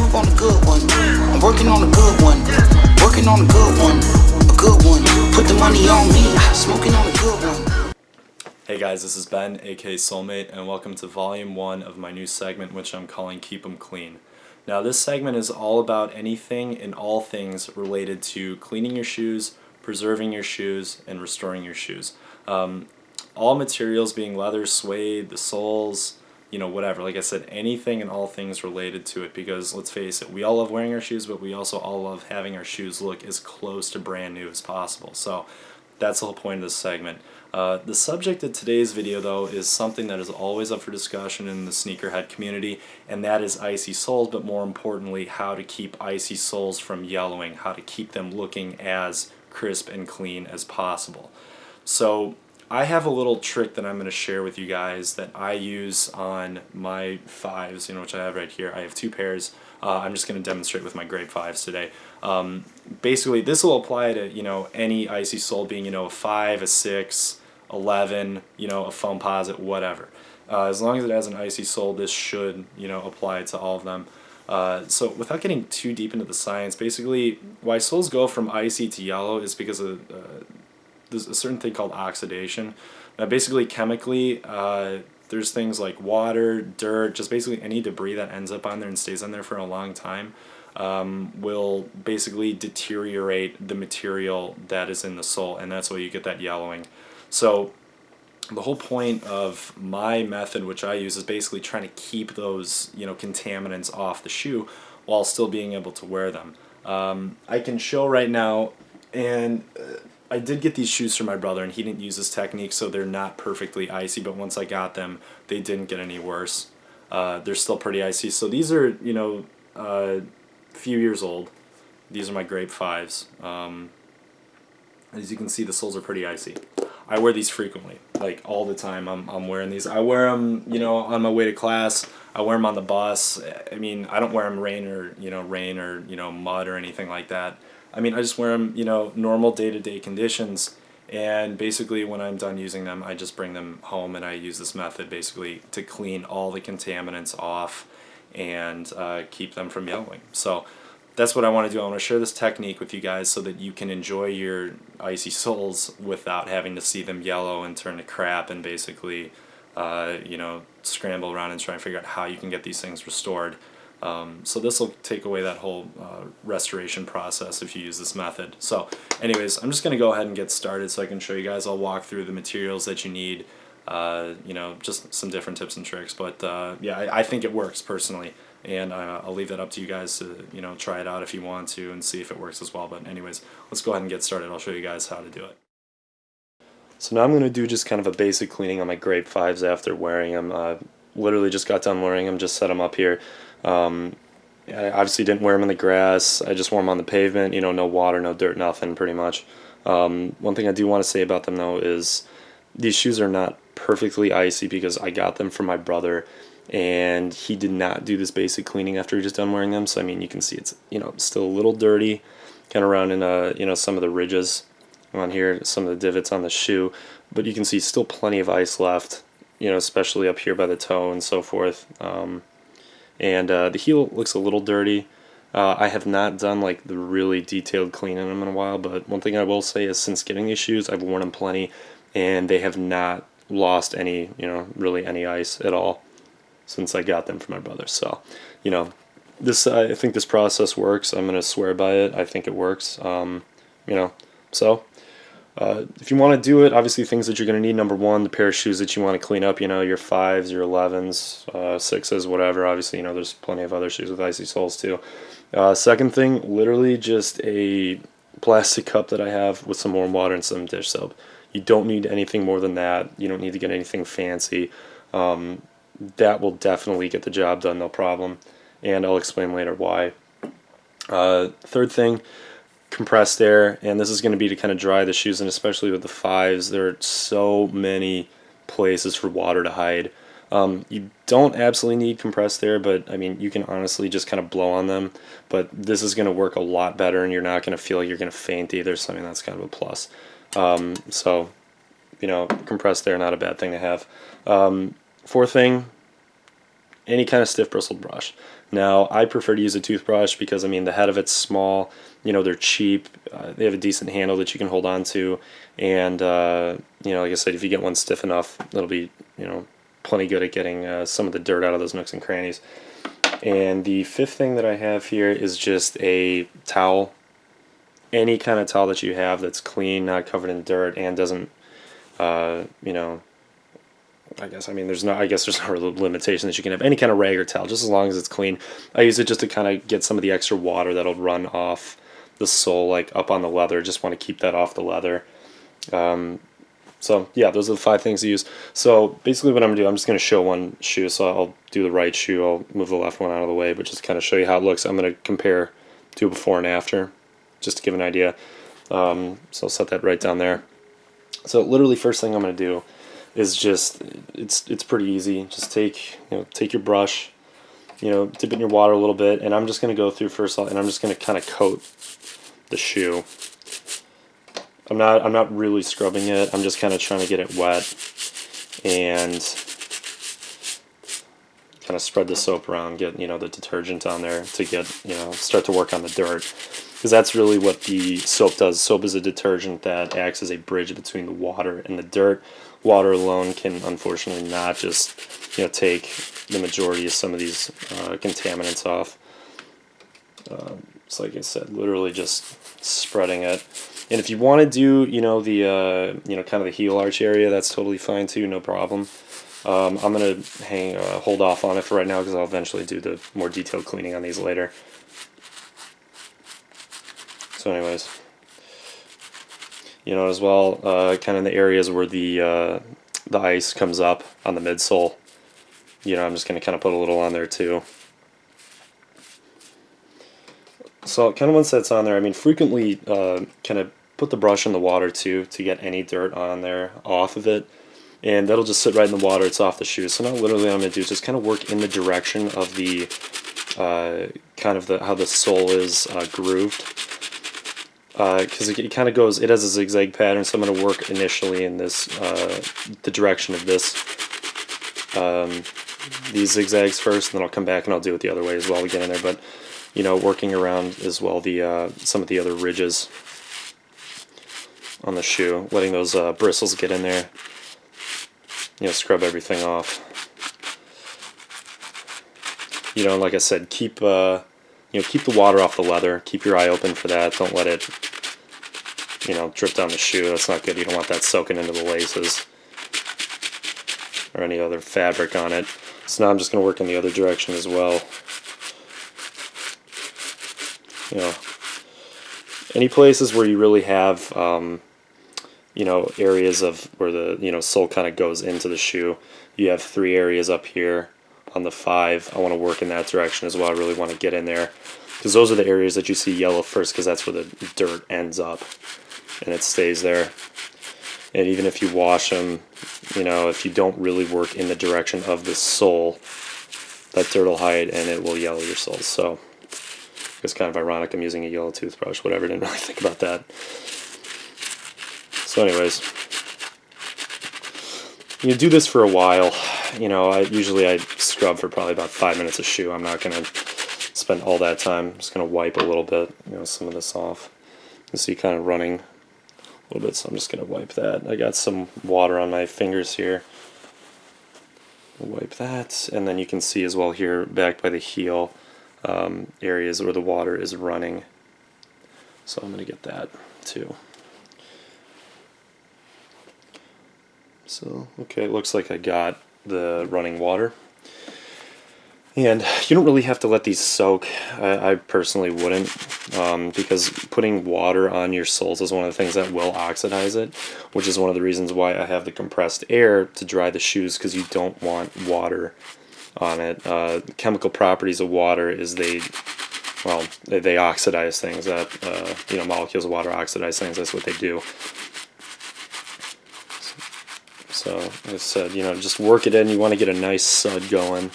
move on a good one. I'm working on a good one. Working on a good one. A good one. Put the money on me. Smoking on a good one. Hey guys, this is Ben, aka Solemate, and welcome to Volume 1 of my new segment, which I'm calling Keep 'em Clean. Now, this segment is all about anything and all things related to cleaning your shoes, preserving your shoes, and restoring your shoes. All materials being leather, suede, the soles, whatever. Like I said, anything and all things related to it, because let's face it, we all love wearing our shoes, but we also all love having our shoes look as close to brand new as possible. So that's the whole point of this segment. The subject of today's video, though, is something that is always up for discussion in the sneakerhead community, and that is icy soles, but more importantly, how to keep icy soles from yellowing, how to keep them looking as crisp and clean as possible. So I have a little trick that I'm going to share with you guys that I use on my 5s, which I have right here. I have 2 pairs. I'm just going to demonstrate with my grade 5s today. Basically, this will apply to any icy sole, being a 5, a 6, 11, a foam posit, whatever. As long as it has an icy sole, this should apply to all of them. So without getting too deep into the science, basically why soles go from icy to yellow is because of there's a certain thing called oxidation. Now, basically, chemically, there's things like water, dirt, just basically any debris that ends up on there and stays on there for a long time will basically deteriorate the material that is in the sole, and that's why you get that yellowing. So the whole point of my method, which I use, is basically trying to keep those contaminants off the shoe while still being able to wear them. I can show right now, and I did get these shoes from my brother, and he didn't use this technique, so they're not perfectly icy, but once I got them, they didn't get any worse. They're still pretty icy. So these are, a few years old. These are my grade 5s. As you can see, the soles are pretty icy. I wear these frequently, like all the time. I'm wearing these. I wear them, on my way to class. I wear them on the bus. I mean, I don't wear them rain or mud or anything like that. I mean, I just wear them, normal day-to-day conditions, and basically when I'm done using them, I just bring them home, and I use this method basically to clean all the contaminants off and keep them from yellowing. So that's what I want to do. I want to share this technique with you guys so that you can enjoy your icy soles without having to see them yellow and turn to crap and basically, scramble around and try and figure out how you can get these things restored. So this will take away that whole restoration process if you use this method. So anyways, I'm just going to go ahead and get started so I can show you guys. I'll walk through the materials that you need, just some different tips and tricks. But yeah, I think it works personally, and I'll leave that up to you guys to try it out if you want to and see if it works as well. But anyways, let's go ahead and get started. I'll show you guys how to do it. So now I'm going to do just kind of a basic cleaning on my grade 5s after wearing them. Literally just got done wearing them, just set them up here. I obviously didn't wear them in the grass. I just wore them on the pavement, no water, no dirt, nothing pretty much. One thing I do want to say about them though is these shoes are not perfectly icy because I got them from my brother, and he did not do this basic cleaning after he just done wearing them. So I mean, you can see it's still a little dirty, kind of around in some of the ridges on here, some of the divots on the shoe, but you can see still plenty of ice left, especially up here by the toe and so forth. And the heel looks a little dirty. I have not done like the really detailed cleaning on them in a while, but one thing I will say is since getting these shoes, I've worn them plenty, and they have not lost any, really any ice at all since I got them from my brother. So, this I think this process works. I'm gonna swear by it. I think it works. So. If you want to do it, obviously things that you're going to need: number one, the pair of shoes that you want to clean up, your 5s, your 11s, 6s, whatever. Obviously, there's plenty of other shoes with icy soles too. Second thing, literally just a plastic cup that I have with some warm water and some dish soap. You don't need anything more than that. You don't need to get anything fancy. That will definitely get the job done, no problem, and I'll explain later why. Third thing, compressed air, and this is going to be to kind of dry the shoes, and especially with the 5s, there are so many places for water to hide. You don't absolutely need compressed air, but I mean, you can honestly just kind of blow on them, but this is going to work a lot better, and you're not going to feel like you're going to faint either, so I mean, that's kind of a plus. So, compressed air, not a bad thing to have. Fourth thing, any kind of stiff bristled brush. Now, I prefer to use a toothbrush because, I mean, the head of it's small, you know, they're cheap, they have a decent handle that you can hold on to, and, you know, like I said, if you get one stiff enough, it'll be, you know, plenty good at getting some of the dirt out of those nooks and crannies. And the fifth thing that I have here is just a towel. Any kind of towel that you have that's clean, not covered in dirt, and doesn't, you know, I guess there's no limitation that you can have any kind of rag or towel, just as long as it's clean. I use it just to kind of get some of the extra water that'll run off the sole, like up on the leather. Just want to keep that off the leather. So yeah, those are the 5 things to use. So basically what I'm gonna do, I'm just gonna show one shoe. So I'll do the right shoe, I'll move the left one out of the way, but just kind of show you how it looks. I'm gonna compare to before and after, just to give an idea. So I'll set that right down there. So literally first thing I'm gonna do is just, it's pretty easy. Just take your brush, you know, dip it in your water a little bit, and I'm just gonna go through first, and I'm just gonna kind of coat the shoe. I'm not really scrubbing it. I'm just kind of trying to get it wet and kind of spread the soap around, get, you know, the detergent on there to get, you know, start to work on the dirt, because that's really what the soap does. Soap is a detergent that acts as a bridge between the water and the dirt. Water alone can unfortunately not just, you know, take the majority of some of these contaminants off. So like I said, literally just spreading it. And if you want to do, you know, the you know, kind of the heel arch area, that's totally fine too, no problem. I'm gonna hold off on it for right now because I'll eventually do the more detailed cleaning on these later. So anyways, you know, as well, kind of in the areas where the ice comes up on the midsole, you know, I'm just gonna kind of put a little on there too. So kind of once that's on there, I mean, frequently kind of put the brush in the water too to get any dirt on there off of it, and that'll just sit right in the water. It's off the shoe. So now literally what I'm going to do is just kind of work in the direction of the kind of how the sole is grooved, because it kind of goes, it has a zigzag pattern. So I'm going to work initially in this the direction of this these zigzags first, and then I'll come back and I'll do it the other way as well to get in there. But you know, working around as well the some of the other ridges on the shoe, letting those bristles get in there. You know, scrub everything off. You know, like I said, keep you know, keep the water off the leather. Keep your eye open for that. Don't let it, you know, drip down the shoe. That's not good. You don't want that soaking into the laces or any other fabric on it. So now I'm just going to work in the other direction as well. You know, any places where you really have, you know, areas of where the, you know, sole kind of goes into the shoe. You have 3 areas up here on the 5. I want to work in that direction as well. I really want to get in there because those are the areas that you see yellow first, because that's where the dirt ends up and it stays there. And even if you wash them, you know, if you don't really work in the direction of the sole, that dirt will hide and it will yellow your soles. So it's kind of ironic I'm using a yellow toothbrush, whatever, didn't really think about that. So anyways, you do this for a while. You know, I scrub for probably about 5 minutes a shoe. I'm not going to spend all that time. I'm just going to wipe a little bit, you know, some of this off. You see kind of running a little bit, so I'm just going to wipe that. I got some water on my fingers here. Wipe that, and then you can see as well here back by the heel, areas where the water is running. So I'm going to get that too. So, okay, it looks like I got the running water. And you don't really have to let these soak. I personally wouldn't, because putting water on your soles is one of the things that will oxidize it, which is one of the reasons why I have the compressed air to dry the shoes, because you don't want water on it. The chemical properties of water is they oxidize things. That you know, molecules of water oxidize things. That's what they do. So, like I said, you know, just work it in. You want to get a nice sud going.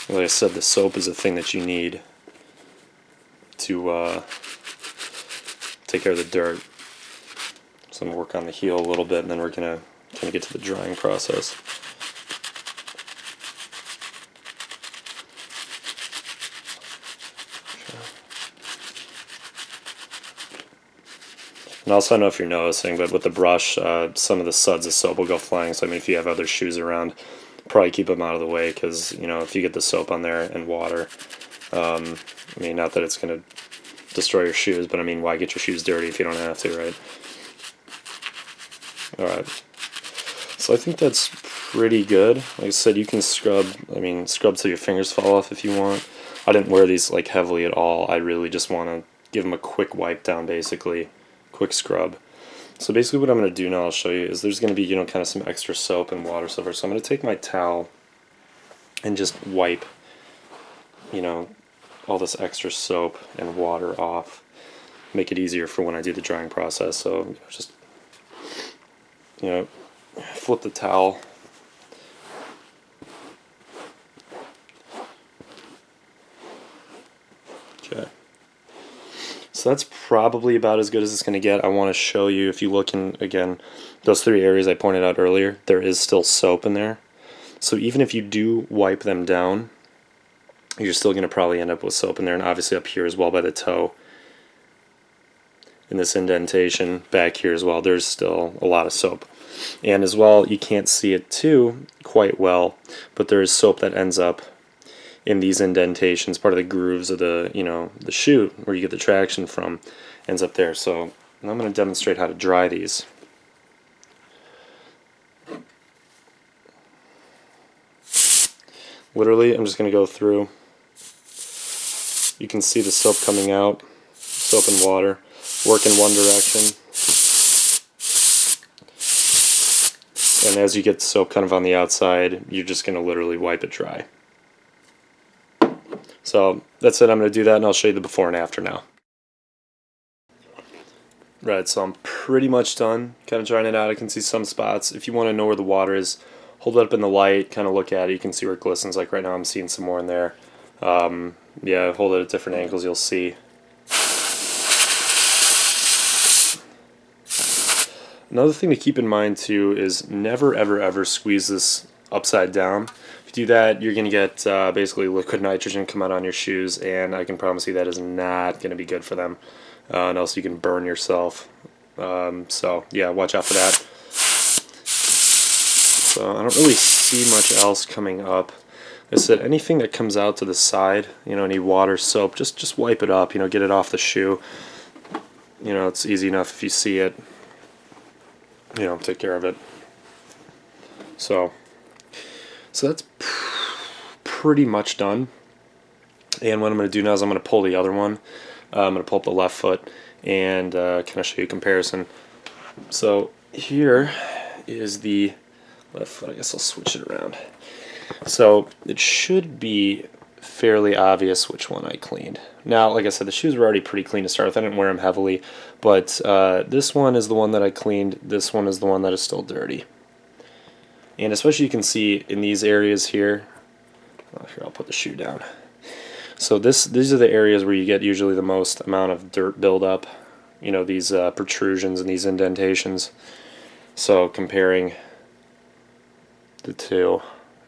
Like I said, the soap is a thing that you need to take care of the dirt. So I'm going to work on the heel a little bit, and then we're going to kind of get to the drying process. And also, I don't know if you're noticing, but with the brush, some of the suds of soap will go flying. So I mean, if you have other shoes around, probably keep them out of the way, because you know, if you get the soap on there and water, I mean, not that it's gonna destroy your shoes, but I mean, why get your shoes dirty if you don't have to, right? All right. So I think that's pretty good. Like I said, you can scrub. I mean, scrub till your fingers fall off if you want. I didn't wear these like heavily at all. I really just want to give them a quick wipe down, basically, quick scrub. So basically what I'm going to do now, I'll show you, is there's going to be, you know, kind of some extra soap and water so I'm going to take my towel and just wipe, you know, all this extra soap and water off. Make it easier for when I do the drying process. So just, you know, flip the towel. Okay. So that's probably about as good as it's going to get. I want to show you, if you look in, again, those 3 areas I pointed out earlier, there is still soap in there. So even if you do wipe them down, you're still going to probably end up with soap in there, and obviously up here as well by the toe. In this indentation, back here as well, there's still a lot of soap. And as well, you can't see it too quite well, but there is soap that ends up in these indentations, part of the grooves of the, you know, the shoe where you get the traction from, ends up there. So I'm going to demonstrate how to dry these. Literally, I'm just going to go through. You can see the soap coming out, soap and water, work in one direction. And as you get the soap kind of on the outside, you're just going to literally wipe it dry. So that's it. I'm going to do that, and I'll show you the before and after now. Right, so I'm pretty much done kind of drying it out. I can see some spots. If you want to know where the water is, hold it up in the light, kind of look at it. You can see where it glistens. Like right now I'm seeing some more in there. Yeah, hold it at different angles, you'll see. Another thing to keep in mind too is never ever ever squeeze this upside down. If you do that, you're going to get basically liquid nitrogen come out on your shoes, and I can promise you that is not going to be good for them. And also you can burn yourself. So yeah, watch out for that. So I don't really see much else coming up. I said anything that comes out to the side, you know, any water, soap, just wipe it up, you know, get it off the shoe. You know, it's easy enough if you see it. You know, take care of it. So that's pretty much done. And what I'm going to do now is I'm going to pull the other one. I'm going to pull up the left foot and kind of show you a comparison. So here is the left foot. I guess I'll switch it around. So it should be fairly obvious which one I cleaned. Now, like I said, the shoes were already pretty clean to start with. I didn't wear them heavily, but this one is the one that I cleaned. This one is the one that is still dirty. And especially you can see in these areas here. Oh, here, I'll put the shoe down. So these are the areas where you get usually the most amount of dirt buildup. You know, these protrusions and these indentations. So comparing the two,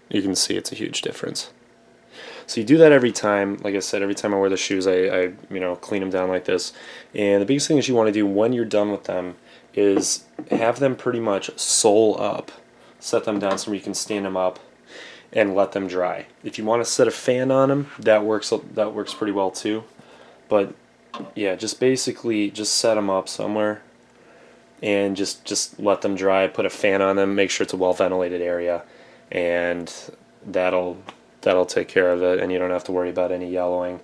you can see it's a huge difference. So you do that every time. Like I said, every time I wear the shoes, I you know, clean them down like this. And the biggest thing that you want to do when you're done with them is have them pretty much sole up. Set them down so you can stand them up and let them dry. If you want to set a fan on them, that works pretty well too. But yeah, just basically just set them up somewhere and just let them dry. Put a fan on them. Make sure it's a well ventilated area, and that'll take care of it, and you don't have to worry about any yellowing.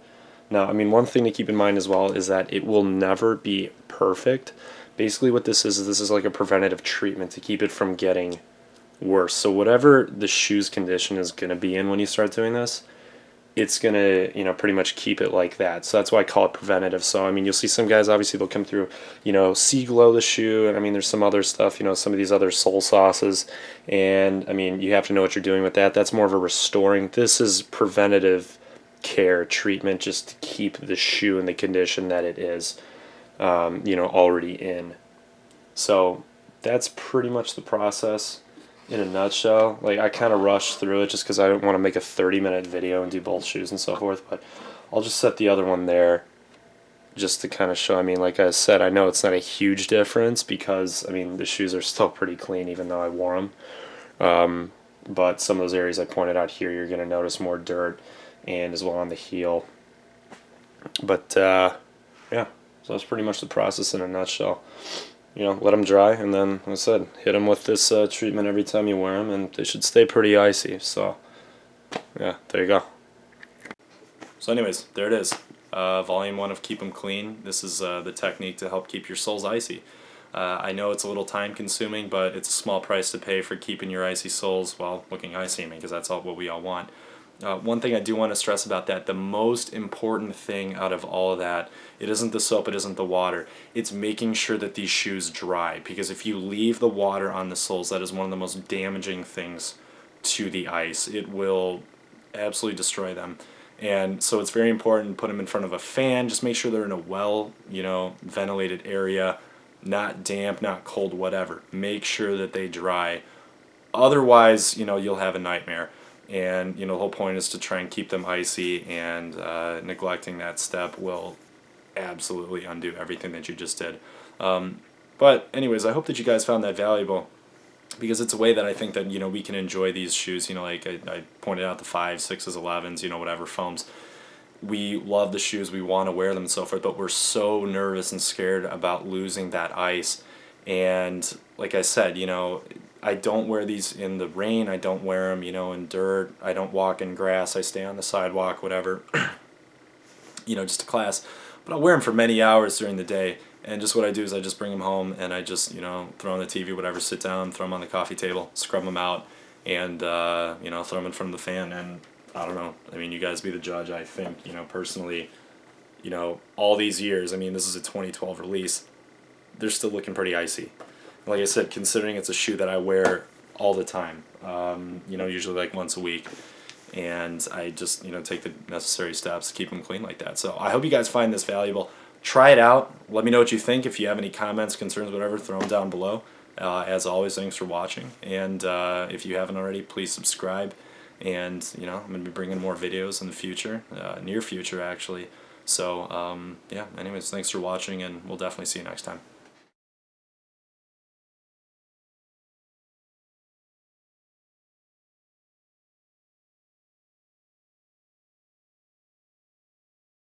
Now, I mean, one thing to keep in mind as well is that it will never be perfect. Basically what this is like a preventative treatment to keep it from getting worse. So whatever the shoe's condition is going to be in when you start doing this, it's going to, you know, pretty much keep it like that. So that's why I call it preventative. So I mean, you'll see some guys, obviously they'll come through, you know, sea glow the shoe, and I mean there's some other stuff, you know, some of these other sole sauces, and I mean you have to know what you're doing with that. That's more of a restoring. This is preventative care treatment, just to keep the shoe in the condition that it is, you know, already in. So that's pretty much the process in a nutshell. Like, I kind of rushed through it just because I don't want to make a 30-minute video and do both shoes and so forth, but I'll just set the other one there just to kind of show, I mean, like I said, I know it's not a huge difference because, I mean, the shoes are still pretty clean even though I wore them. But some of those areas I pointed out here, you're going to notice more dirt and as well on the heel. But, yeah, so that's pretty much the process in a nutshell. You know, let them dry, and then, like I said, hit them with this treatment every time you wear them, and they should stay pretty icy. So, yeah, there you go. So anyways, there it is. Volume 1 of Keep 'em Clean. This is the technique to help keep your soles icy. I know it's a little time consuming, but it's a small price to pay for keeping your icy soles, well, looking icy, because that's all what we all want. One thing I do want to stress about that, the most important thing out of all of that, it isn't the soap, it isn't the water, it's making sure that these shoes dry, because if you leave the water on the soles, that is one of the most damaging things to the ice. It will absolutely destroy them. And so it's very important to put them in front of a fan. Just make sure they're in a well, ventilated area, not damp, not cold, whatever. Make sure that they dry. Otherwise, you'll have a nightmare. And, the whole point is to try and keep them icy, and neglecting that step will absolutely undo everything that you just did. But anyways, I hope that you guys found that valuable, because it's a way that I think that we can enjoy these shoes. Like I pointed out, the 5s, 6s, 11s, whatever foams. We love the shoes, we want to wear them and so forth, but we're so nervous and scared about losing that ice. And like I said, I don't wear these in the rain. I don't wear them, in dirt. I don't walk in grass. I stay on the sidewalk, whatever. Just to class. But I'll wear them for many hours during the day. And just what I do is I just bring them home and I just, throw on the TV, whatever, sit down, throw them on the coffee table, scrub them out, and, throw them in front of the fan. And I don't know. I mean, you guys be the judge. I think, personally, all these years, I mean, this is a 2012 release, they're still looking pretty icy. Like I said, considering it's a shoe that I wear all the time, usually like once a week, and I just, take the necessary steps to keep them clean like that. So I hope you guys find this valuable. Try it out. Let me know what you think. If you have any comments, concerns, whatever, throw them down below. As always, thanks for watching. And if you haven't already, please subscribe. And, I'm going to be bringing more videos in the future, near future actually. So, yeah, anyways, thanks for watching, and we'll definitely see you next time.